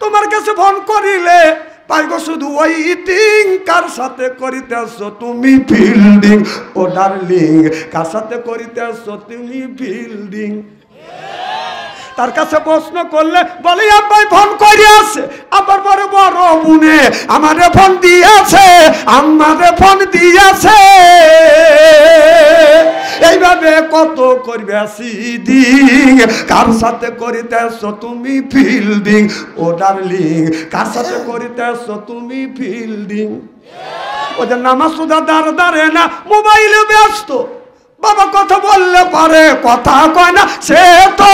তোমার কাছে ফোন করিলে পাইগো শুধু ওয়েটিং। কার সাথে করিতেছ তুমি ফিল্ডিং? ও ডার্লিং, কার সাথে করিতেছ তুমি ফিল্ডিং? তার কাছে প্রশ্ন করলে বলে আব্বাই ফোন করিয়াছে, আবার বড় বড় বুনে আমারে ফোন দিয়েছে, আমারে ফোন দিয়েছে। এইভাবে কত করবে সিডিং। কার সাথে করিতেছ তুমি ফিল্ডিং? ও ডার্লিং, কার সাথে করিতেছ তুমি ফিল্ডিং? ওদের নামাজ সুদা দাঁড়ে না, মোবাইলে ব্যস্ত। বাবা কথা বললে পারে, কথা কয় না সে তো।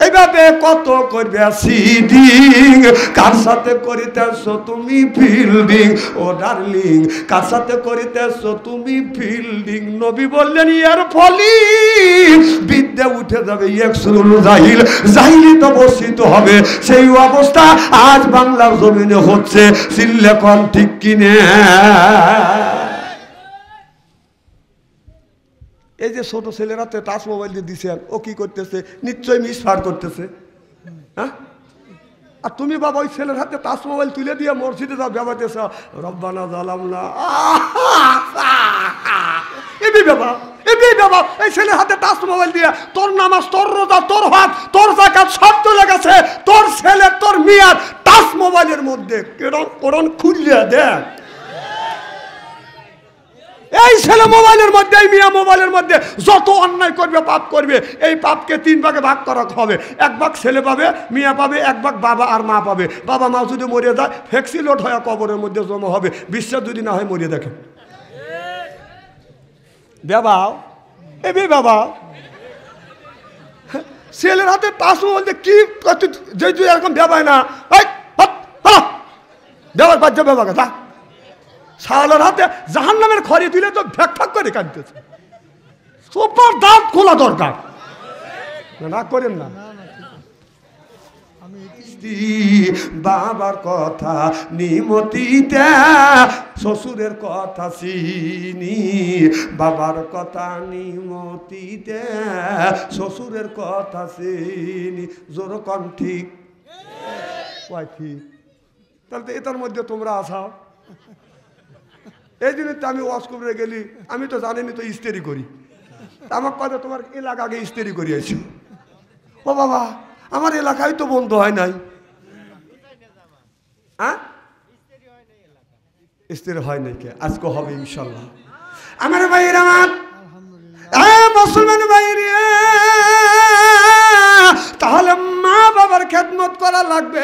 এইভাবে কত করবে সিডিং। কার সাথে করিতেছ তুমি ফিল্ডিং? ও ডার্লিং, কার সাথে করিতেছ তুমি ফিল্ডিং? নবী বললেন ইয়ার ফলি বিদ্যা উঠে যাবে, ইয়াকসুরুল জাহিল, জাহিলি তো বর্ষিত হবে। সেই অবস্থা আজ বাংলার জমিনে হচ্ছে। চিল্লে কোন ঠিক কিনে? এই যে ছোট ছেলেরা তো টাচ মোবাইল দিয়ে দিছেন, ও কি করতেছে? নিশ্চয়ই মিসফার করতেছে। হ্যাঁ, আর তুমি বাবা ওই ছেলের হাতে টাচ মোবাইল তুলে দিয়ে মসজিদে যাও, ব্যবহারতেছ রব্বানা জালামনা। এবি বাবা, এবি বাবা, এই ছেলের হাতে টাচ মোবাইল দিয়ে তোর নামাজ, তোর রোজা, তোর হাত, তোর যাকাত সব চলে গেছে। তোর ছেলে, তোর মিয়ার টাচ মোবাইলের মধ্যে কেরম কোরআন খুললে দেখ। এই ছেলে মোবাইলের মধ্যে, এই মিয়া মোবাইলের মধ্যে যত অন্যায় করবে, পাপ করবে, এই পাপকে 3 ভাগে ভাগ করা হবে। 1 ভাগ ছেলে পাবে, মিয়া পাবে, 1 ভাগ বাবা আর মা পাবে। বাবা মা যদি মরিয়ে যায়, ফ্যাক্সি লোড হয়ে কবরের মধ্যে জমা হবে। বিশ্বাস যদি না হয় মরিয়ে দেখেন। বাবা এবি বাবা, ছেলের হাতে টাচ মোবাইল কি যে এরকম ব্যাপায় না, ব্যবহার বাচ্চা ব্যবহার কথা শালার হাতে জাহান্নামের খড়ি দিলে তো ভ্যাক ভ্যাক করে কাঁদতেছে। সুপার দাঁত খোলা দরকার। না করেন না। বাবার কথা নিমতিতে, শ্বশুরের কথা চিনি। বাবার কথা নিমতিতে, শ্বশুরের কথা চিনি। জোর কন ঠিক? ঠিক। তাহলে তো এটার মধ্যে তোমরা আসাও। এই জন্য তো আমি ওয়াশ করে গেলি, আমি তো জানিনি তো ইস্তেরি করি। আমার কথা তোমার এলাকাকে ইস্তেরি করিয়েছি। ও বাবা, আমার এলাকায় তো বন্ধ হয় নাই। হ্যাঁ, ইস্তেরি হয় নাই কে? আজকে হবে ইনশাল্লাহ। আমার ভাইয়ের, আমার মুসলমান ভাইয়ের, তাহলে মা বাবার খেদমত করা লাগবে।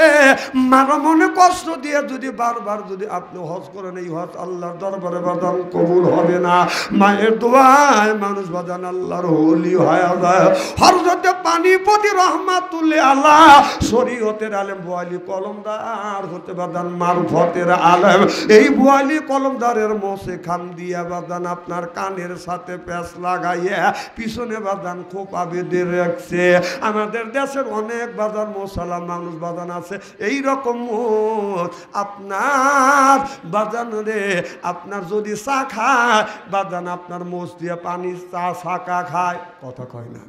মার মনে কষ্ট দিয়ে যদি বারবার যদি আপনি হজ করেন, এই হজ আল্লাহর দরবারে বাদান কবুল হবে না। মায়ের দোয়ায় মানুষ বাদান আল্লাহর ওলি হয়ে যায়। হযরতে পানিপতি রাহমাতুল্লাহ আলাইহি শরীয়তের আলেম বোয়ালি কলমদার হতে বাদান মারফতের আলেম। এই বোয়ালি কলমদারের মোসে খান দিয়া বাদান আপনার কানের সাথে প্যাঁচ লাগাইয়া পিছনে বাদান খোপা বেঁধে রাখছে। আমাদের দেশের অনেক বাজার মশলা মানুষ বাজান আছে এই রকম। আপনার বাজান রে, আপনার যদি চা খায় বাজান, আপনার মোষ দিয়ে পানি চা শাকা খায়, কথা কয় না।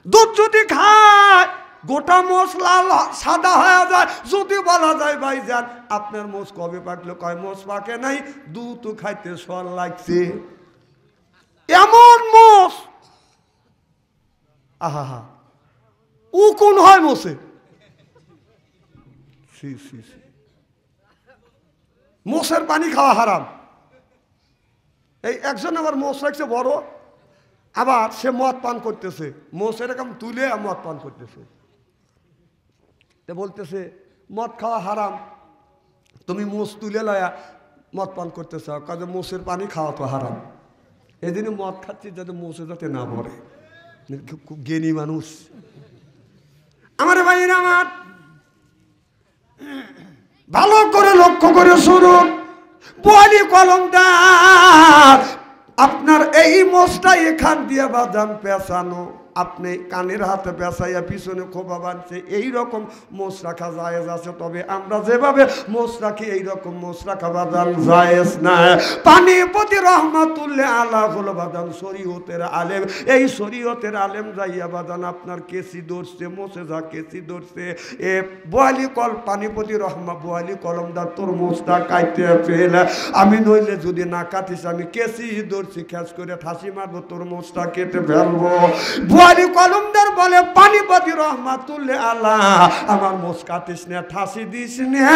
দুধ যদি খায় গোটা মোষ লাল সাদা হয়ে যায়। যদি বলা যায় ভাইজান আপনার মোষ কবে পাকলো, কয় মোষ পাকে নাই, দুধ খাইতে সর লাগছে। এমন মোষ, আহা ও কোন হয় মোষে? মোষের পানি খাওয়া হারাম। এই একজন আবার মোষ রাখছে বড়, আবার সে মদ পান করতেছে। মোষ এরকম তুলে মদ পান করতেছে। বলতেছে মদ খাওয়া হারাম, তুমি মোষ তুলে লয়া মদ পান করতেছ, কাজে মোষের পানি খাওয়া তো হারাম। এই জন্য মদ খাচ্ছি যাতে মোষে যাতে না মরে। খুব জ্ঞানী মানুষ। আমার ভাইয়ের, আমার ভালো করে লক্ষ্য করে শুনুন। বোয়ালি কলমদার আপনার এই মোষটা এখান দিয়ে বাদান পেঁচানো, আপনি কানের হাতে পেঁচাইয়া পিছনে খোপা বাঁধছে, এইরকম মোষ রাখা জায়েজ আছে। তবে আমরা যেভাবে মোষ রাখি এইরকম মোষ রাখা বাদান জায়েজ না। পানিপতি রহমাতুল্লাহ আলাইহি হলো বাদান শরীয়তের আলেম। এই শরীয়তের আলেম যাইয়া বাদান আপনার কেসি ধরছে, মোষে যা কেসি ধরছে, এ বোয়ালি কল পানিপতি রহমা বোয়ালি কলমদার তোর মোষটা কাটতে ফেল, আমি নইলে যদি না কাটিস আমি কেসি ধরছি, খেস করে ঠাসি মারবো, তোর মোষটা কেটে ফেলবো। বোয়ালি কলমদার বলে পানিপতি রহমাতুল্লাহ আলাইহি আমার মোষ কাটিস না, ঠাসি দিস না,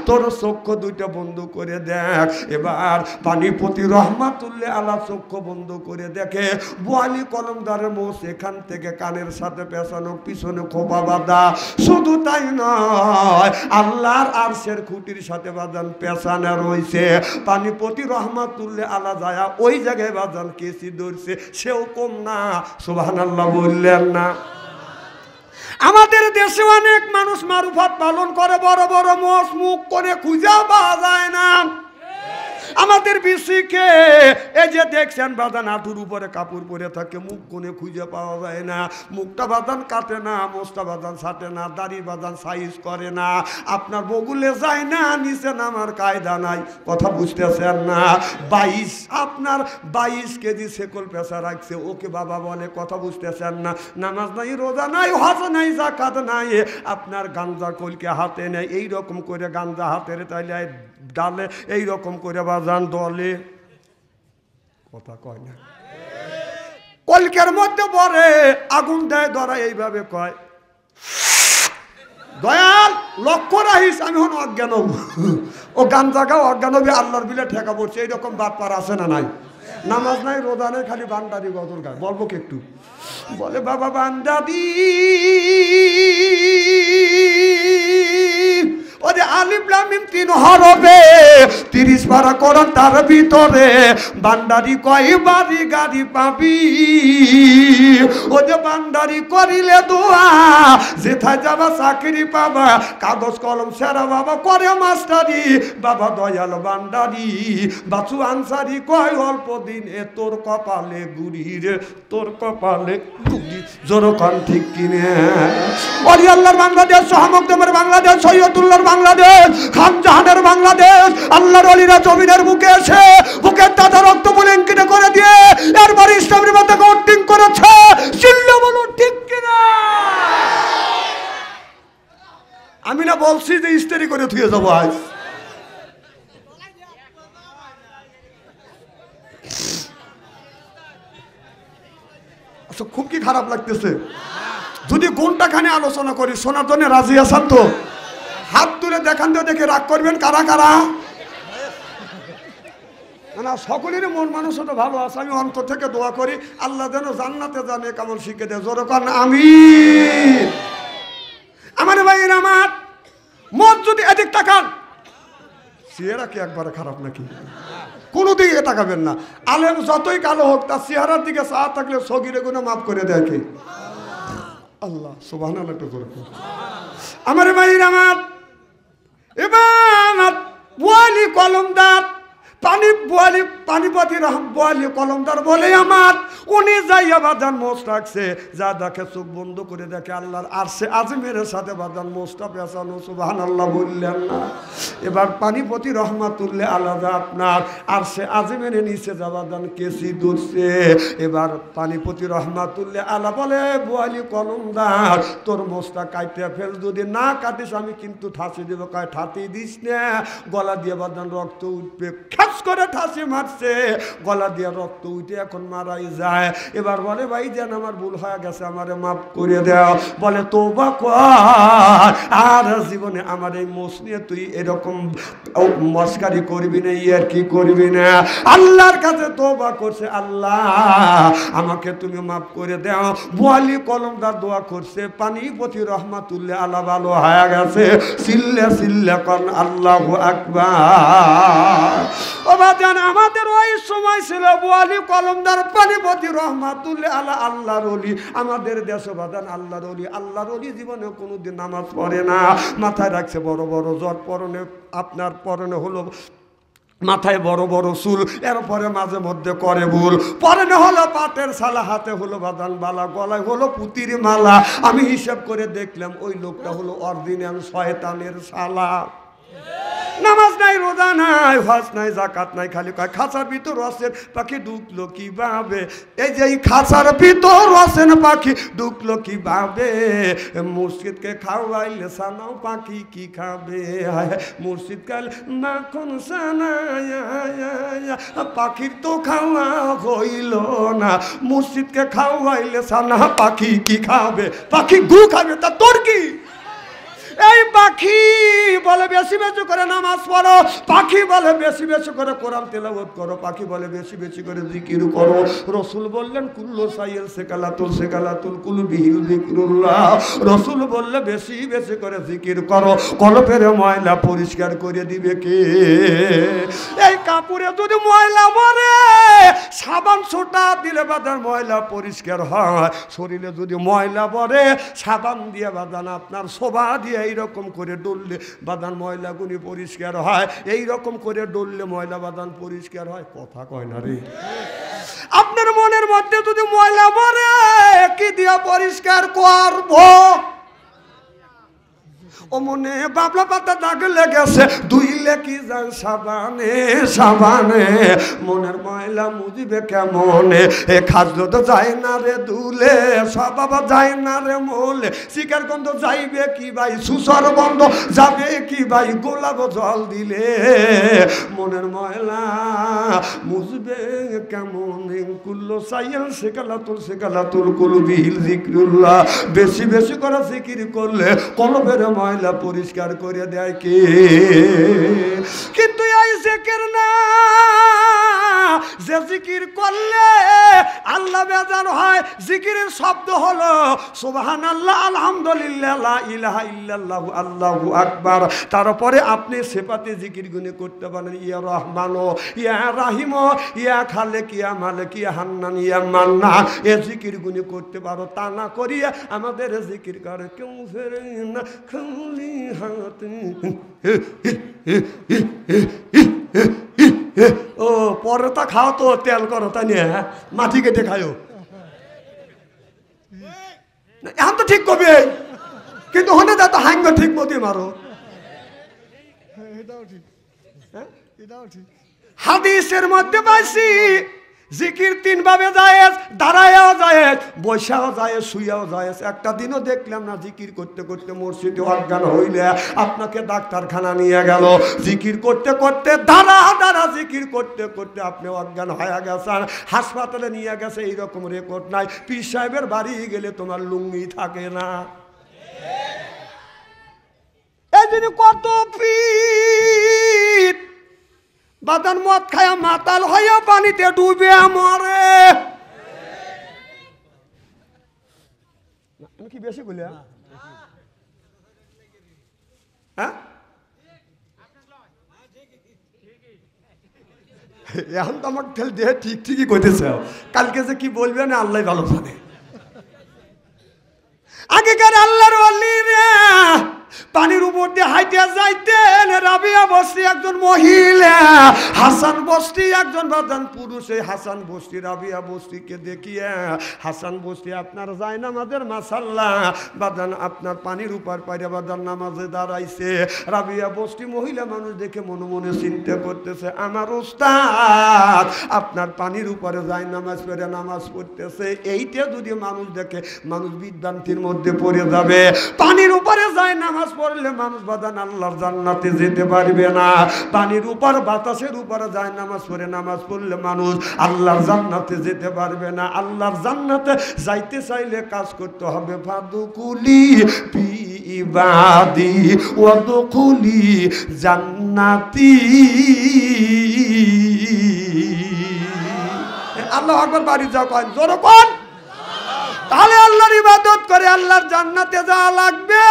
তোর চক্ষু দুইটা বন্ধ করে দেখ। এবার পানিপতি রহমাতুল্লাহ আলাইহি চক্ষু বন্ধ করে দেখে বোয়ালি কলমদারের মোষ এখান থেকে কানের সাথে পেছানো, পিছনে খোপা বাঁধা। শুধু তাই নয়, আল্লাহর আরশের খুঁটির সাথে বাজান পেছানো রয়েছে। পানিপতি রহমাতুল্লাহ আলাইহি যায় ওই জায়গায় বাজান কেসি ধরছে, সেও কম না। সুবহানাল্লাহ বললেন না? আমাদের দেশে অনেক মানুষ মারুফাত পালন করে, বড় বড় মোষ মুখ করে খুঁজে পাওয়া যায় না। আমাদের বিসিকে এই যে দেখছেন বাদান হাঁটুর উপরে কাপড় পরে থাকে, মুখ কোণে খুঁজে পাওয়া যায় না, মুখটা বাদান কাটে না, মোষটা বাদান ছাটে না, দাড়ি বাদান সাইজ করে না, আপনার বগুলে যায় না, নিচে নামার কায়দা নাই। কথা বুঝতেছেন না? 22 কেজি শেকল পেশা রাখছে, ওকে বাবা বলে। কথা বুঝতেছেন না? নামাজ নাই, রোজা নাই, হজ নাই, যাকাত নাই, আপনার গাঞ্জা কলকে হাতে নেই, এইরকম করে গাঞ্জা হাতের তাইলে ডালে এইরকম করে বাজান দলে। কথা কয় না? কলকের মধ্যে পরে আগুন দেয় ধরা, এইভাবে কয় দয়াল লক্ষ্য রাখিস আমি হন অজ্ঞান হব। ও গান জাগাও অজ্ঞান হবে, আল্লাহর বিলে ঠেকা পড়ছে। এইরকম বাদ পার আছে না নাই? নামাজ নাই, রোজা নেই, খালি বান্দারি গজল গায়। বলবো কি একটু? বলে বাবা বান্দাদি ওরে আলিফ লাম মিম 3 হরফে 30 পারা কোরআন, তার ভিতরে বান্দারি কয় বাড়ি গাড়ি পাবি। ও যে বান্দারি করিলে দোয়া, যেথায় যাবা চাকরি পাবা, কাগজ কলম সেরা বাবা করে মাস্টারি। বাবা দয়াল বান্দারি বাচু আনসারি কয় অল্প দিনে তোর কপালে গুড়ি রে, তোর কপালে গুড়ি। জোরকান ঠিক কিনে? ওলি আল্লাহর বাংলাদেশ, সহমকদমের বাংলাদেশ, সৈয়দুল্লাহর বাংলাদেশ, খানজাহানের বাংলাদেশ। আল্লাহর ওলিরা জমিনের বুকে এসে বুকের তাজা রক্ত বুলেঙ্কিত করে দিয়ে এরপর ইসলামের মধ্যে গটিং করেছে। চিল্লা বলো ঠিক কিনা? আমি না বলছি যে ইস্তেরি করে থুয়ে যাবো আজ? আচ্ছা, খুব কি খারাপ লাগতেছে? যদি ঘন্টাখানে আলোচনা করি, শোনার জন্য রাজি আছেন তো? হাত তুলে দেখান তো, দেখে রাগ করবেন কারা কারা? না, সকলের মন মানুষটা ভালো আছে। আমি অন্তর থেকে দোয়া করি আল্লাহ যেন জান্নাতে জানে কেমন শিখে দেয়। জোরে কান আমিন। আমার ভাইয়ের আমার মত যদি এদিক তাকান, চেহারা কি একবারে খারাপ নাকি? কোনো দিকে তাকাবেন না। আলেম যতই কালো হোক, তার চেহারার দিকে চা থাকলে সগিরে গুলো মাফ করে দেখে আল্লাহ। সুবহানাল্লাহ। আমার ভাইয়ের আমার এবার বোয়ালি কলমদার পানিপতি বোয়ালি কলমদার বলে আমার, উনি যাইয়া বাজান মোষ রাখছে, যা দেখে চোখ বন্ধ করে দেখে আল্লাহর আরশে আজিমের সাথে বাজান মোষটা পেঁচানো। সুবহানাল্লাহ বললেন না? এবার পানিপতি রহমাতুল্লাহ আলাদা আপনার আরশে আজিমের নিচে যা বাজান কেসি ধরছে। এবার পানিপতি রহমাতুল্লাহ আলা বলে বোয়ালি কলমদার তোর মোষটা কাটতে ফেল, যদি না কাটিস আমি কিন্তু ঠাসি দেবো। কয় ঠাতি দিস না, গলা দিয়ে বাজান রক্ত উঠবে। করে ঠাসি মারছে, গলা দিয়ে রক্ত উঠে এখন মারাই যায়। এবার বলে ভাই যেন আমার ভুল হয়ে গেছে, আমারে মাফ করে দাও। বলে তওবা কর, আর জীবনে আমার এই মোষ নিয়ে তুই এরকম মস্কারি করবি না, ইয়ার কি করবি না। আল্লাহর কাছে তওবা করছে, আল্লাহ আমাকে তুমি মাফ করে দাও। বোয়ালি কলমদার দোয়া করছে, পানিপতি রহমাতুল্লাহ আলা ভালো হয়ে গেছে। সিল্লা সিল্লা কর আল্লাহু আকবার। আমাদের ওই সময় ছিল বোয়ালি কলমদার পানিপতি রহমাতুল্লাহ আলা আল্লাহর ওলি। আমাদের দেশে বাদান আল্লাহর ওলি। আল্লাহর ওলি জীবনে কোনোদিন নামাজ পড়ে না, মাথায় রাখছে বড় বড় জ্বর, পরনে আপনার পরনে হলো মাথায় বড় বড় চুল, এরপরে মাঝে মধ্যে করে ভুল, পরনে হলো পাটের ছালা, হাতে হলো বাদান বালা, গলায় হলো পুতির মালা। আমি হিসাব করে দেখলাম ওই লোকটা হলো অরিজিনাল শয়তানের শালা। নামাজ নাই, রোজা নাই, হজ নাই, জাকাত নাই, খালি কয় খাঁচার ভিতর রসেন পাখি ঢুকলো কিভাবে। এই যে খাঁচার ভিতর রসেন পাখি ঢুকলো কিভাবে, মুর্শিদকে খাওয়াইলে সানাও পাখি কি খাবে। মুর্শিদ কাল মাখন সানা পাখির তো খাওয়া হইল না, মুর্শিদকে খাওয়াইলে সানা পাখি কি খাবে, পাখি গু খাবে। তা তোর কি? এই পাখি বলে বেশি বেশি করে নামাজ পড়ো, পাখি বলে বেশি বেশি করে কোরআন তেলাওয়াত করো, পাখি বলে বেশি বেশি করে জিকির করো। রসুল বললেন কুল্লু সাইয়েল সেকালাতুল কুলু বিহিল যিকরুল্লাহ। রসুল বললে বেশি বেশি করে জিকির করো, কলপের ময়লা পরিষ্কার করে দিবে কে? এই কাপড়ে যদি ময়লা মরে সাবান ছোটা দিলে বাদান ময়লা পরিষ্কার হয়। শরীরে যদি ময়লা পড়ে সাবান দিয়ে বাদান আপনার শোভা দিয়ে এইরকম করে ডললে বাদান ময়লাগুনি পরিষ্কার হয়, এইরকম করে ডললে ময়লা বাদান পরিষ্কার হয়। কথা কয় না রে? আপনার মনের মধ্যে যদি ময়লা পড়ে কি দিয়ে পরিষ্কার করব? ও মনে বাবলা পাতা দাগ লেগেছে, ধুইলে কি যান সাবানে সাবানে, মনের ময়লা মুজিবে কেমনে? এ খাদ্য তো যায় না রে দুলে, সবাব যায় না রে মোলে, শিকার গন্ধ যাইবে কি ভাই, সুসর বন্ধ যাবে কি ভাই, গোলাপ জল দিলে মনের ময়লা মুজবে কেমনে? কুল্লো সাইয়াল সেকালাতুল কুলু বিহিল যিকরুল্লাহ। বেশি বেশি করে জিকির করলে কলবের ময়লা পরিষ্কার করে দেয় কে? কিন্তু এই জিকির না, যে জিকির করলে আল্লাহ বেজার হয়, জিকিরের শব্দ হলো সুবহানাল্লাহ, আলহামদুলিল্লাহ, লা ইলাহা ইল্লাল্লাহু, আল্লাহু আকবার। তারপরে আপনি সেপাতে জিকির গুনে করতে পারেন, ইয়া রহমান, ইয়া রাহিম, ইয়া খালেক, ইয়া মালিক, ইয়া হান্নান, ইয়া মান্নান। এ জিকির গুনে করতে পারো। তা না করিয়া আমাদের জিকির করে কেউ ফেরে না খালি হাতে। ও পরোটা খাও তো তেল করো, তাই নিয়ে মাটি কেটে খাও। এখন তো ঠিক কবে, কিন্তু হলে যা তো হাঙ্গ ঠিক মতো মারো। হাদিসের মধ্যে পাইছি জিকির তিন ভাবে জায়েজ, দাঁড়ায়ও জায়েজ, বৈশাও জায়েজ, শুইয়াও জায়েজ। একটা দিনও দেখলাম না জিকির করতে করতে মসজিদে অজ্ঞান হইলে আপনাকে ডাক্তারখানা নিয়ে গেল, জিকির করতে করতে দাঁড়া জিকির করতে করতে আপনি অজ্ঞান হয়ে গেছেন, হাসপাতালে নিয়ে গেছে, এইরকম রেকর্ড নাই। পীর সাহেবের বাড়ি গেলে তোমার লুঙ্গি থাকে না। এই জন্য কত পীর বাদান মদ খায়া মাতাল হইয়া পানিতে ডুবে মরে। কি বেশি বলি? হ্যাঁ, এখন তো আমার ঠেল দেহে ঠিক ঠিকই কইতেছে, কালকে যে কি বলবে না আল্লাহ ভালো জানে। আগেকার আল্লাহর ওলিরা পানির উপর দিয়ে হাইটে যাইতেন। রাবিয়া বস্তি একজন মহিলা, হাসান বস্তি একজন বাদান পুরুষ। এই হাসান বস্তি রাবিয়া বস্তিকে দেখিয়ে, হাসান বস্তি আপনার যায় নামাজের মাসাল্লাহ বাদান আপনার পানির উপর পাইরে বাদান নামাজে দাঁড়াইছে। রাবিয়া বস্তি মহিলা মানুষ দেখে মনে মনে চিন্তা করতেছে, আমার উস্তাদ আপনার পানির উপরে যায় নামাজ পড়ে নামাজ পড়তেছে, এইটা যদি মানুষ দেখে মানুষ বিভ্রান্তির মধ্যে পড়ে যাবে। পানির উপরে যায় নামাজ পড়লে মানুষ বাদান আল্লাহর জান্নাতে যেতে পারবে না। পানির উপর বাতাসের উপরে যায় নামাজ পড়ে নামাজ পড়লে মানুষ আল্লাহর জান্নাতে যেতে পারবে না। আল্লাহর জান্নাতে যাইতে চাইলে কাজ করতে হবে ফাদুকুলি ফি ইবাদি ওয়াদুকুলি জান্নাতি। আল্লাহু আকবার, বাড়ি যাও কয় জোরে কোন। তাহলে আল্লাহর ইবাদত করে আল্লাহর জান্নাতে যাওয়া লাগবে।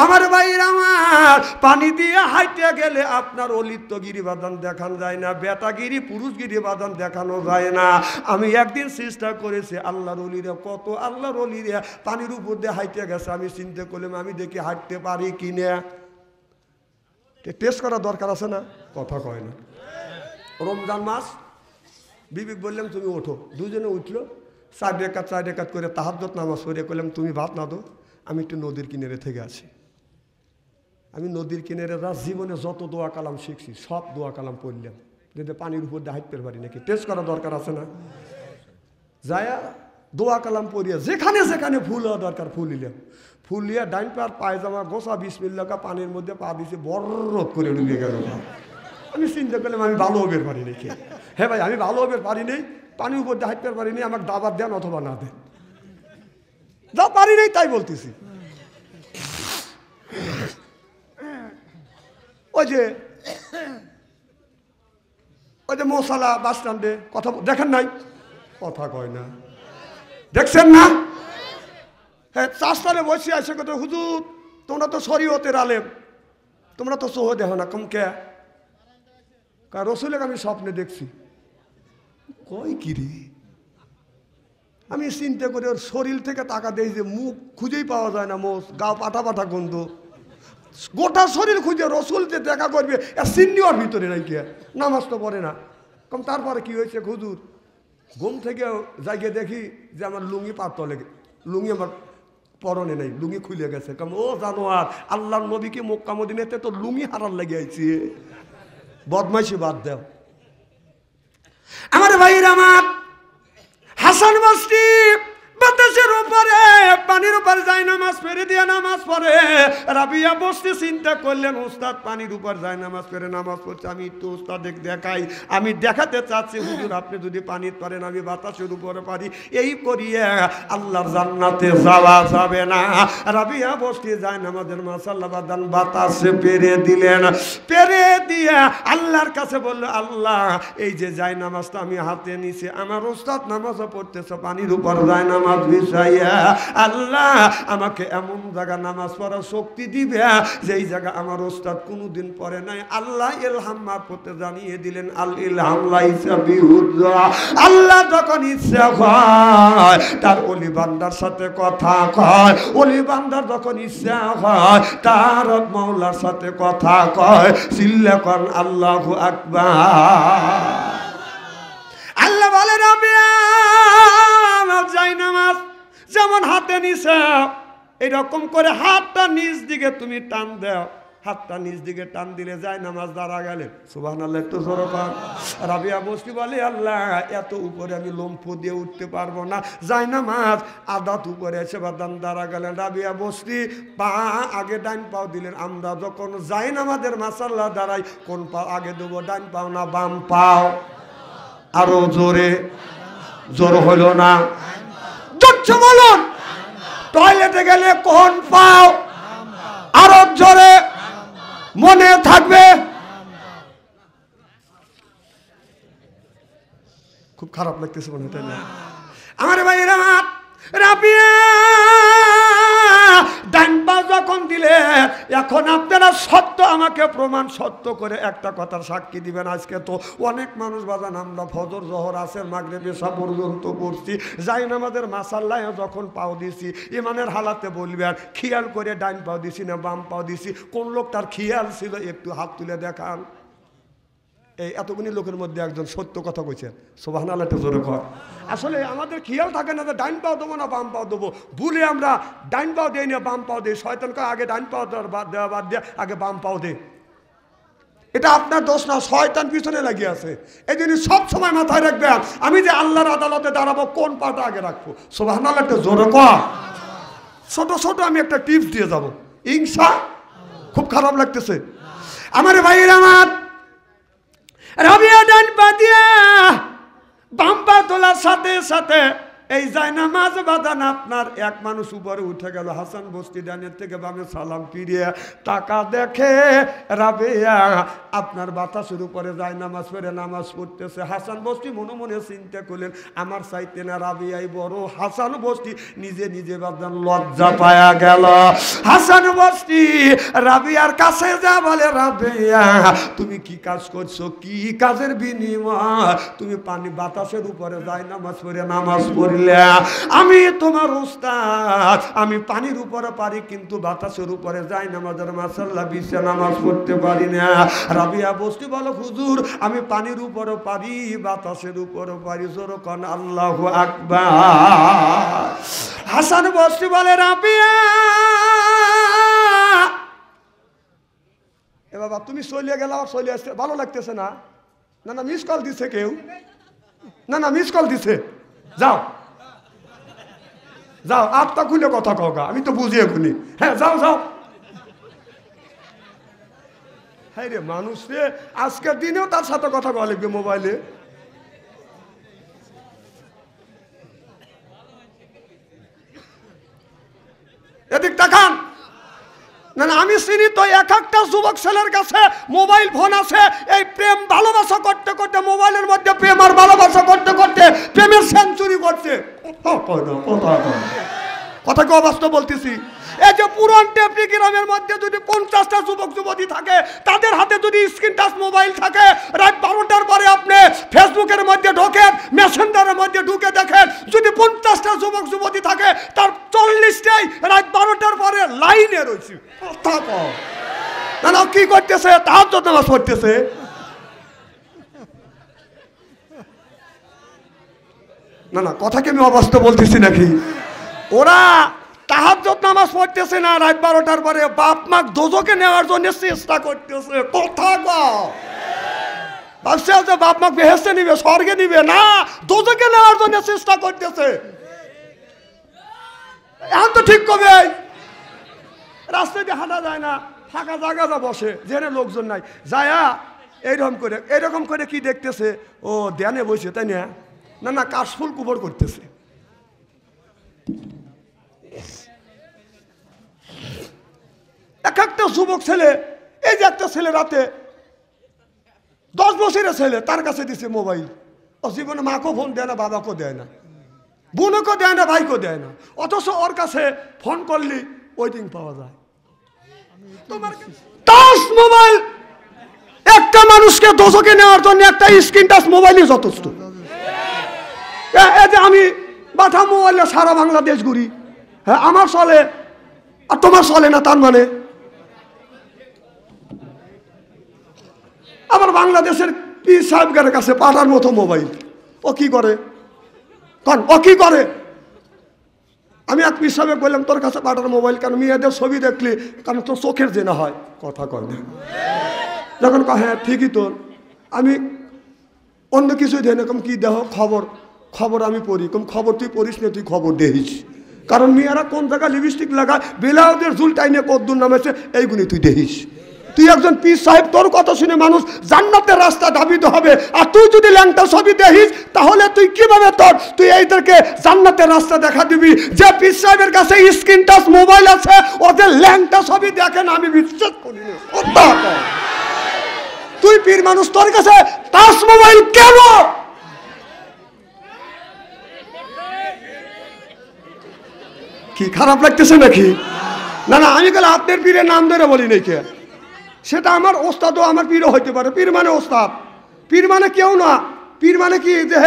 আমার ভাইরা আমার, পানি দিয়ে হাইটে গেলে আপনার অলিত্বগিরি বাদান দেখানো যায় না, বেটাগিরি পুরুষগিরি বাদান দেখানো যায় না। আমি একদিন চেষ্টা করেছি, আল্লাহর অলিরা কত আল্লাহর অলিরা পানির উপর দিয়ে হাইটে গেছে, আমি চিন্তা করলাম আমি দেখি হাঁটতে পারি কিনা। টেস্ট করার দরকার আছে না? কথা কয় না। রমজান মাস বিবিক বললাম তুমি ওঠো, দুজনে উঠলো, 4 রেকাত করে তাহাজ্জুদ নামাজ পড়ে করলাম তুমি ভাত না দো, আমি একটু নদীর কিনারে থেকে আসি। আমি নদীর কিনারে জীবনে যত দোয়া কালাম শিখছি সব দোয়া কালাম পড়লাম, যদি পানির উপর দিয়ে হাঁটতে পারি নাকি, টেস্ট করা দরকার আছে না? যায়া দোয়া কালাম পড়িয়া যেখানে যেখানে ফুল হওয়া দরকার ফুল নিলাম, ফুল নিয়ে ডাইন পার পায়জামা গোসা বিসমিল্লাহ পানির মধ্যে পা দিয়েছে, বরফ করে ডুবে গেল। আমি চিন্তা করলাম আমি ভালো হবের পারি নাকি। হ্যাঁ ভাই আমি ভালো হবের পারি নেই, পানির উপর দিয়ে হাঁটতে পারি নি, আমাকে দাবাত দেন অথবা না দেন, যা পারি নেই তাই বলতেছি। ওই যে মশালা বাস স্ট্যান্ডে কথা দেখেন নাই, কথা কয় না, দেখছেন না? হ্যাঁ চাষটারে বসে আসে কত, হুজুর তোমরা তো শরীয়তের আলেম, তোমরা তো সহ দেখো না, কম কে রসুলের আমি স্বপ্নে দেখছি। কই কিরে, আমি চিন্তা করে ওর শরীর থেকে টাকা দেই যে মুখ খুঁজেই পাওয়া যায় না, মোষ গা পাঠা পাঠা গন্ধ, গোটা শরীর খুঁজে রসুল যে দেখা করবে সিন্নিওর ভিতরে নাই কে, নামাজ তো পড়ে না। কম তারপরে কি হয়েছে হুজুর, ঘুম থেকে জায়গায় দেখি যে আমার লুঙ্গি পার তলে, লুঙ্গি আমার পরনে নেই, লুঙ্গি খুলে গেছে। কম ও জানো আর আল্লাহর নবীকে মক্কা মদিনাতে তো লুঙ্গি হারার লেগে আইছে, বদমাইশি বাদ দাও। আমার ভাইরা আমার হাসান বস্তি বাতাসের উপরে পানির উপর যায় নামাজ পড়ে দিয়ে নামাজ পড়ে, রাবিয়া বস্তি চিন্তা করলেন উস্তাদ পানির উপর যায় নামাজ পড়ে নামাজ পড়ছে, আমি একটু উস্তাদের দেখাই, আমি দেখাতে চাচ্ছি হুজুর আপনি যদি পানির পারেন আমি বাতাসের উপরে পারি, এই করিয়ে আল্লাহর জান্নাতে যাওয়া যাবে না। রাবিয়া বস্তি যায় নামাজের মাশাআল্লাহ বাদান বাতাসে পেরে দিলেন, পেরে দিয়ে আল্লাহর কাছে বললো আল্লাহ এই যে যায় নামাজটা আমি হাতে নিছি, আমার উস্তাদ নামাজও পড়তেছে পানির উপর যায় নামাজ বিছাইয়া, আল্লাহ আমাকে এমন জায়গা নামাজ পড়ার শক্তি দিবে যেই জায়গা আমার ওস্তাদ কোনোদিন পড়ে নাই। আল্লাহ ইলহাম মারফতে জানিয়ে দিলেন আল ইলহাম লাইসা বিহুজ্জা, আল্লাহ যখন ইচ্ছা হয় তার ওলি বান্দার সাথে কথা কয়, ওলি বান্দার যখন ইচ্ছা হয় তার মাওলার সাথে কথা কয়, চিল্লা কর আল্লাহু আকবার। আল্লাহ বলে রাবিয়া যাই নামাজ যেমন হাতে নিছে এরকম করে হাতটা নিচ দিকে তুমি টান দাও, হাতটা নিচ দিকে টান দিলে যায় নামাজ দাঁড়া গেলেন। সুবহানাল্লাহ একটু জোরে পান। রাবিয়া বস্তি বলে আল্লাহ এত উপরে আমি লম্ফ দিয়ে উঠতে পারবো না, যায় নামাজ আদাত উপরে এসে বাদান দাঁড়া গেলেন। রাবিয়া বস্তি পা আগে ডাইন পাও দিলেন, আমরা যখন যাই নামাজের মাশাআল্লাহ দাঁড়াই কোন পাও আগে দেবো, ডাইন পাও না বাম পাও? আরো জোরে, জোর হলো না, জোরছে বলুন। টয়লেটে গেলে কোন পাও? আরো জোরে, মনে থাকবে। খুব খারাপ লাগতেছে মনে, তাই না? আমার ভাইরা রাবিয়া ডান পা যখন দিলে এখন আপনারা সত্য আমাকে প্রমাণ সত্য করে একটা কথার সাক্ষী দিবেন। আজকে তো অনেক মানুষ বাজান আমরা ফজর জোহর আসর মাগরিব এশা পর্যন্ত পড়ছি, যাই নামাজের মাশাআল্লাহ যখন পাও দিছি ইমানের হালাতে বলবেন খেয়াল করে ডান পাও দিছি না বাম পাও দিছি, কোন লোকটার খেয়াল ছিল একটু হাত তুলে দেখান। এই এতগুলি লোকের মধ্যে একজন সত্য কথা কইছেন, সুবহানাল্লাহ একটু জোরে কর। আসলে আমাদের খেয়াল থাকে না যে ডাইন পাও দেবো না বাম পাও দেবো, ভুলে আমরা ডাইন পাও দেই না বাম পাও দেই। শয়তানকে আগে ডাইন পাও দেওয়া বাদ দিয়ে আগে বাম পাও দে। এটা আপনার দোষ না, শয়তান পিছনে লাগিয়ে আছে। এই জন্য সব সময় মাথায় রাখবেন আমি যে আল্লাহর আদালতে দাঁড়াবো কোন পাটা আগে রাখবো। সুবহানাল্লাহ একটু জোরে কর। ছোট ছোট আমি একটা টিপস দিয়ে যাব ইনশা। খুব খারাপ লাগতেছে আমার ভাইয়ের, আমার রাবিয়া ডান পা দিয়া বাম পা তোলার সাথে সাথে এই যায় নামাজ বাদান আপনার এক মানুষ উপরে উঠে গেল। হাসান বস্তি ডানের থেকে বামে সালাম ফিরিয়ে টাকা দেখে রাবিয়া আপনার বাতাসের উপরে যায় নামাজ পড়ে নামাজ পড়তেছে। হাসান বস্তি মনে মনে চিন্তা করলেন আমার চাইতে না রাবিয়াই বড়। হাসান বস্তি নিজে নিজে বাদান লজ্জা পায়া গেল। হাসান বস্তি রাবিয়ার কাছে যা বলে রাবিয়া তুমি কি কাজ করছো, কি কাজের বিনিময় তুমি পানি বাতাসের উপরে যায় নামাজ পড়ে নামাজ পড়ে করলে আমি তোমার উস্তাদ, আমি পানির উপরে পারি কিন্তু বাতাসের উপরে যাই নামাজের মাসাল্লাহ বিছে নামাজ পড়তে পারি না। রাবিয়া বস্তি বলো হুজুর আমি পানির উপরে পারি বাতাসের উপরে পারি, জোরে কোন আল্লাহু আকবার। হাসান বস্তি বলে রাবিয়া এ বাবা তুমি চলিয়ে গেল, চলে আসতে ভালো লাগতেছে না? না না মিস কল দিছে কেউ, না না মিস কল দিছে, যাও যাও আত্মা খুলে কথা কওগা, আমি তো বুঝিয়ে খুনি। হ্যাঁ যাও যাও। হ্যাঁ রে মানুষ রে, আজকের দিনেও তার সাথে কথা বলা লাগবে মোবাইলে। এদিক তাকান। না না আমি চিনি তো এক একটা যুবক ছেলের কাছে মোবাইল ফোন আছে, এই প্রেম ভালোবাসা করতে করতে মোবাইলের মধ্যে প্রেম আর ভালোবাসা করতে করতে প্রেমের সেঞ্চুরি করছে। কথা কি অবাস্তব বলতেছি? এই যে পুরান টেপনি গ্রামের মধ্যে যদি 50টা যুবক যুবতী থাকে, তাদের হাতে যদি স্ক্রিন টাচ মোবাইল থাকে, রাত 12টার পরে আপনি ফেসবুকের মধ্যে ঢোকেন, মেসেঞ্জারের মধ্যে ঢুকে দেখেন, যদি 50টা যুবক যুবতী থাকে তার 40টাই রাত 12টার পরে লাইনে রয়েছে। না না কি করতেছে? তাহাজ্জুদ নামাজ পড়তেছে। না না কথা কি আমি অবাস্তব বলতেছি নাকি? ওরা তাহাজ্জুদ নামাজ পড়তেছে না, রাত 12টার পরে বাপ মা দোজকে নেওয়ার জন্য চেষ্টা করতেছে। কথা কও ভাবছে যে বাপ মা বেহেশতে নিবে, স্বর্গে নিবে, না দোজকে নেওয়ার জন্য চেষ্টা করতেছে। এখন তো ঠিক কবে রাস্তায় দিয়ে হাঁটা যায় না, ফাঁকা জায়গা যা বসে যেখানে লোকজন নাই, যায়া এইরকম করে কি দেখতেছে? ও ধ্যানে বসে, তাই না? না না কাশফুল কুবর করতেছে। এক একটা যুবক ছেলে, এই যে একটা ছেলে রাতে 10 বছরের ছেলে, তার কাছে দিছে মোবাইল। ও জীবনে মাকেও ফোন দেয় না, বাবাকেও দেয় না, বোনকেও দেয় না, ভাইকেও দেয় না, অথচ ওর কাছে ফোন করলে ওয়েটিং পাওয়া যায়। তোমার টাচ মোবাইল একটা মানুষকে দোজকে নেওয়ার জন্য একটা স্ক্রিন টাচ মোবাইলই যথেষ্ট। এই যে আমি বাটা মোবাইলে সারা বাংলাদেশ ঘুরি, হ্যাঁ আমার চলে আর তোমার চলে না, তার মানে আবার বাংলাদেশের পীর সাহেবের কাছে পাঠার মতো মোবাইল, ও কি করে? ও কি করে? আমি এক পীর সাহেব বললাম তোর কাছে পাঠার মোবাইল কেন? মেয়েদের ছবি দেখলি কারণ তোর চোখের জেনা হয়। কথা কয় না। যখন হ্যাঁ ঠিকই তোর, আমি অন্য কিছুই দেয় না। কম কি দেহ খবর? খবর আমি পড়ি। কম খবর তুই পড়িস না, তুই খবর দেখিস। কারণ মেয়েরা কোন জায়গায় লিপস্টিক লাগায়, বেলাউজের ঝুল টাইনে কদ্দুর নামেছে, এইগুলি তুই দেখিস। তুই একজন পীর সাহেব, তোর কথা শুনে মানুষ জান্নাতের রাস্তা ধাবিত হবে, আর তুই যদি ল্যাংটা ছবি দেখিস তাহলে তুই কিভাবে তুই এইদেরকে জান্নাতের রাস্তা দেখা দিবি? যে পীর সাহেবের কাছে স্ক্রিন টাচ মোবাইল আছে, ওদের ল্যাংটা ছবি দেখেন, আমি বিশ্বাস করি না। তুই পীর মানুষ, তোর কাছে টাচ মোবাইল কেন? কি খারাপ লাগতেছে নাকি? না না আমি গেলে আপনার পীরের নাম ধরে বলি নাই কে, সেটা আমার ওস্তাদও আমার পীরও হইতে পারে। পীর মানে ওস্তাদ, পীর মানে কেউ না। পীর মানে কি যে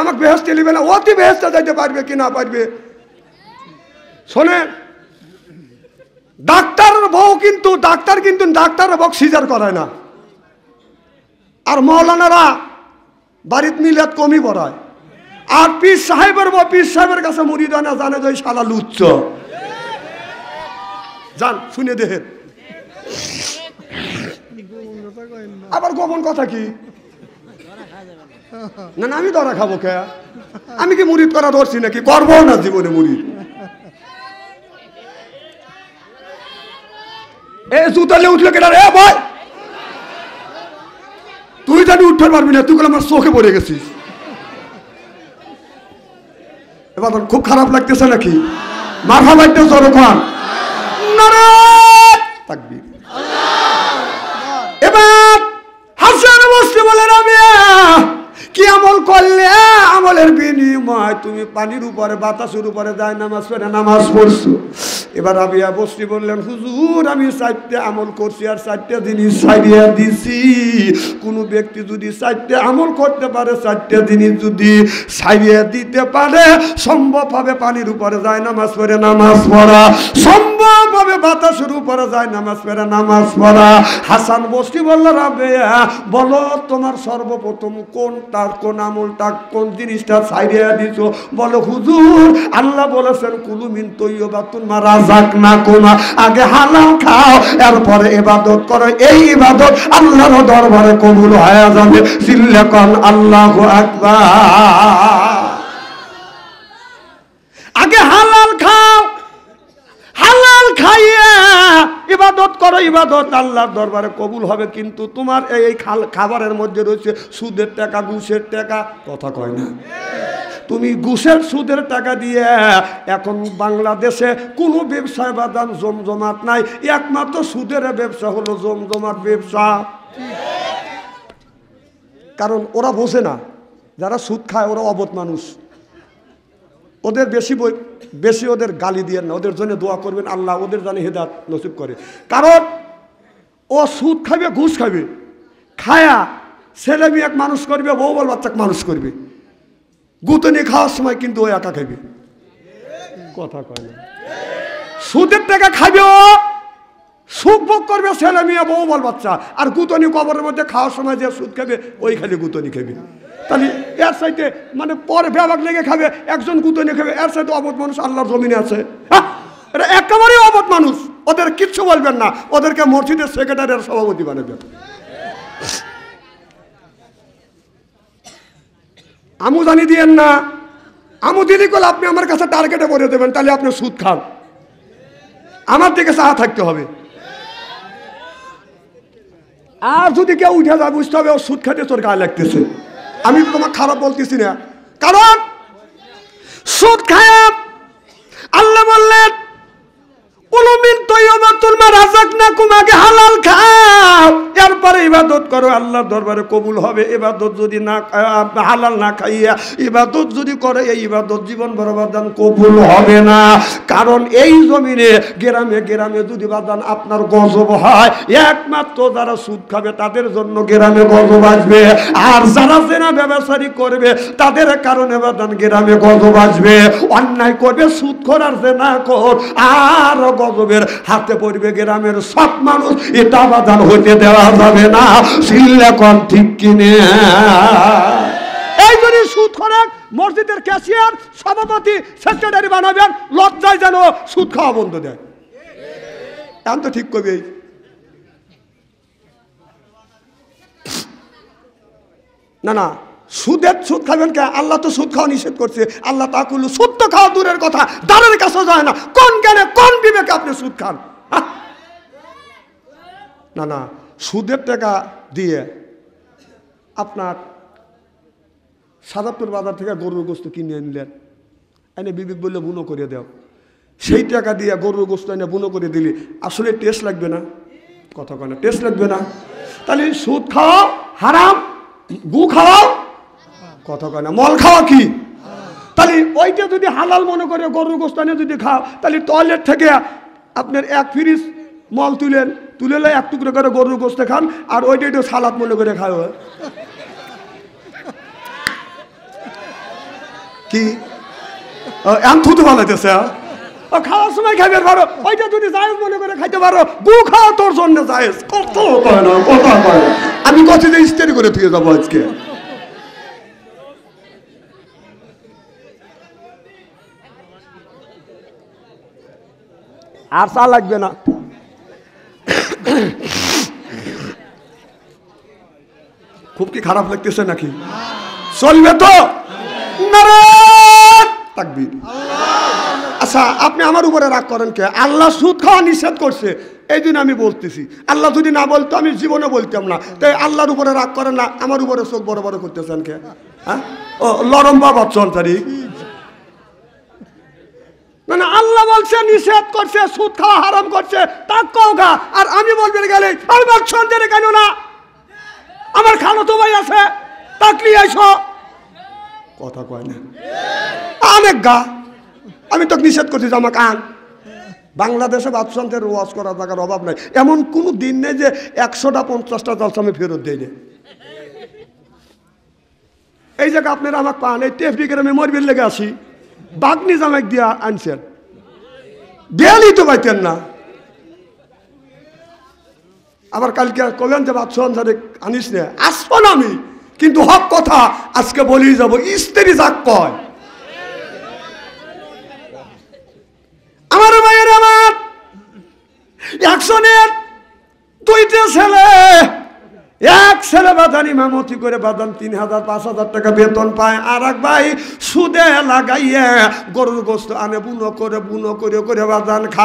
আমাকে বেহেশতে নিবে না, অতি বেহেশতে যাইতে পারবে কি না পারবে? শোনেন, ডাক্তারের বউ কিন্তু ডাক্তারের বউ সিজার করায় না, আর মৌলানারা বাড়িতে মিলাদ কমই পড়ায়। আর পীর সাহেবের বউ পীর সাহেবের কাছে মুরিদ হয় না, জানে যে শালা লুচ্চ। যান শুনে দেখেন। আবার গোপন কথা কি? না না আমি ধরা খাবো কে? আমি কি মুরিদ করা ধরছি নাকি? করবো না জীবনে মুরিদ। এ জুতালে উঠলে কেটা রে ভাই? তুই জানি উঠতে পারবি না, তুই আমার চোখে পড়ে গেছিস। এবার খুব খারাপ লাগতেছে নাকি? মাথা লাগতে জড়খান তাকবীর। এবার হাসান বসতে বলে রাবিয়া, কি আমল করলে আমলের বিনিময় তুমি পানির উপরে বাতাসের উপরে যায় নামাজ পড়ে নামাজ পড়ছো? এবার রাবিয়া বসরি বললেন, হুজুর আমি 4টে আমল করছি আর 4টে জিনিস ছাড়িয়ে দিছি। কোনো ব্যক্তি যদি 4টে আমল করতে পারে, 4টে জিনিস যদি ছাড়িয়ে দিতে পারে, সম্ভব হবে পানির উপরে যায় নামাজ পড়ে নামাজ পড়া, সম্ভব হবে বাতাসের উপরে যায় নামাজ পড়ে নামাজ পড়া। হাসান বসরি বলল, রাবিয়া বলো তোমার সর্বপ্রথম কোন আমলটা, কোন জিনিসটা ছাড়িয়ে দিছো? বলো হুজুর আল্লাহ বলেছেন কুলু মিন তৈয়বাতুন মা রাযাকনাকুম, আগে হালাল খাও এরপরে ইবাদত করো, এই ইবাদত আল্লাহর দরবারে কবুল হয়ে যাবে। সিল্লাকান আল্লাহু আকবার। আগে হালাল খাও, হালাল খাইয়া ইবাদত করো, ইবাদত আল্লাহর দরবারে কবুল হবে। কিন্তু তোমার এই খাবারের মধ্যে রয়েছে সুদের টাকা, ঘুষের টাকা, কথা কয় না। তুমি ঘুষের সুদের টাকা দিয়ে এখন বাংলাদেশে কোনো ব্যবসায় বাদাম জমজমাট নাই, একমাত্র সুদের ব্যবসা হলো জমজমাট ব্যবসা। কারণ ওরা বোঝে না, যারা সুদ খায় ওরা অবধ মানুষ, ওদের বেশি ওদের গালি দিয়ে না, ওদের জন্য দোয়া করবেন আল্লাহ ওদের জানে হেদায়েত নসিব করে। কারণ ও সুদ খাবে, ঘুষ খাবে, খায়া ছেলে মেয়ে এক মানুষ করবে, বউ বল বাচ্চাকে মানুষ করবে, গুতনি খাওয়ার সময় কিন্তু ও একা খাবে, কথা কয় না। সুদের টাকা খাবে ও, সুখ ভোগ করবে ছেলে মেয়ে বউ বল বাচ্চা, আর গুতনি কবরের মধ্যে খাওয়ার সময় যে সুদ খাবে ওই খালি গুতনি খাবে। তাহলে এর সাইতে মানে পরে ব্যাপার লেগে খাবে, একজন গুতনি খাবে, এর সাইতে অবধ মানুষ আল্লাহর জমিনে আছে। এটা একেবারেই অবধ মানুষ, ওদের কিচ্ছু বলবেন না, ওদেরকে মসজিদের সেক্রেটারির সভাপতি বানাবেন। আমু জানি দিয়েন না, আমু দিলি করলে আপনি আমার কাছে টার্গেটে পড়ে দেবেন, তাহলে আপনি সুদ খান, আমার দিকে চাহা থাকতে হবে। আর যদি কেউ উঠে যায় বুঝতে হবে ও সুদ খাইতে তোর গায়ে লাগতেছে। আমি তোমার খারাপ বলতেছি না, কারণ সুদ খায় আল্লাহ বললেন উলুমিন তৈয়বাতুন মা রাযাকনাকুম, আগে হালাল খাও এরপরে ইবাদত করো, আল্লাহর দরবারে কবুল হবে। ইবাদত যদি না হালাল না খাইয়া ইবাদত যদি করে, এই ইবাদত জীবন ভর বাদান কবুল হবে না। কারণ এই জমিনে গ্রামে গ্রামে যদি বাদান আপনার গজব হয়, একমাত্র যারা সুদ খাবে তাদের জন্য গ্রামে গজব আসবে, আর যারা জেনা ব্যবসায়ী করবে তাদের কারণে বাদান গ্রামে গজব আসবে। অন্যায় করবে সুদখোর আর জেনাখোর, আর গজবের হাতে পড়বে গ্রামের সব মানুষ, এটা বাদান হইতে দেওয়া যাবে না। সিল্লাকন ঠিক কিনে এই যদি সুদ করে মসজিদের ক্যাশিয়ার সভাপতি সেক্রেটারি বানাবেন, লজ্জায় যেন সুদ খাওয়া বন্ধ দেয়। এখন তো ঠিক করবে না, না সুদ খাবেন কে? আল্লাহ তো সুদ খাওয়া নিষেধ করছে। আল্লাহ তা করলো সুদ তো খাওয়া দূরের কথা, দাঁড়ের কাছে যায় না। কোন জ্ঞানে কোন বিবেকে আপনি সুদ খান? না না, সুদের টাকা দিয়ে আপনার সাদাপুর বাজার থেকে গরুর গোস্ত কিনে আনলেন, এনে বিবেক বললে বুনো করে দাও, সেই টাকা দিয়ে গরুর গোস্ত এনে বুনো করে দিলি, আসলে টেস্ট লাগবে না, কথা কয় না, টেস্ট লাগবে না। তাহলে সুদ খাওয়া হারাম, গু খাওয়াও, কথা কয় না, মল খাওয়া কি? তাহলে ওইটা যদি হালাল মনে করে গরুর গোস্ত এনে যদি খাও, তাহলে টয়লেট থেকে আপনার এক ফ্রিজ মল তুলে এক টুকরো করে গরুর গোস্ত খান, আর ওইটা একটু সালাদ মনে করে খাও। কি থুতু ভালাইতেছে? খাওয়ার সময় খাইবে পারো, ওইটা যদি জায়েজ মনে করে খাইতে পারো, গু খাওয়া তোর জন্য জায়েজ। কত কয় না, কথা কয় না, আমি কত যে ইস্তেরি করে থুয়ে যাবো আজকে। আর চা লাগবে না। খুব কি খারাপ লাগতেছে নাকি? চলবে তো? তাকবীর। আচ্ছা, আপনি আমার উপরে রাগ করেন কে? আল্লাহ সুদ খাওয়া নিষেধ করছে, এই জন্য আমি বলতেছি। আল্লাহ যদি না বলতো আমি জীবনে বলতাম না। তাই আল্লাহর উপরে রাগ করেন না, আমার উপরে চোখ বড় বড় করতেছেন কে? হ্যাঁ, ও লরম বাবা চল তারি। না না, আল্লাহ বলছে নিষেধ করছে, সুদ খাওয়া হারাম করছে, তা কওগা। আর আমি বলবেন গেলে আমি বলছেন যে কেন না, আমার খালাতো ভাই আছে, তাকলি আইসো, কথা কয় না। অনেক গা, আমি তো নিষেধ করছি জামা কান, বাংলাদেশে বাদশাহের ওয়াজ করা জায়গার অভাব নাই, এমন কোনো দিন নেই যে 100টা 50টা জলসা আমি ফেরত দেই না। এই জায়গা আপনারা আমাকে পান, এই টেফবিকের আমি মরবির লেগে আসি, বাগনি জামাই দিয়া আনছেন, দেয়ালই তো পাইতেন না। আবার কালকে কবেন যে বাদশাহ আনিস না, আসবো না আমি, কিন্তু হক কথা আজকে বলি যাব, স্ত্রী যাক কয়। আমার ভাইয়ের, আমার একজনের 2টা ছেলে, এক ছেলে বাদান ইমামতি করে বাদান 3000 5000 টাকা বেতন পায়, আর এক ভাই সুদে লাগাইয়া গরুর গোস্ত আনে বুনো করে বাদান খায়।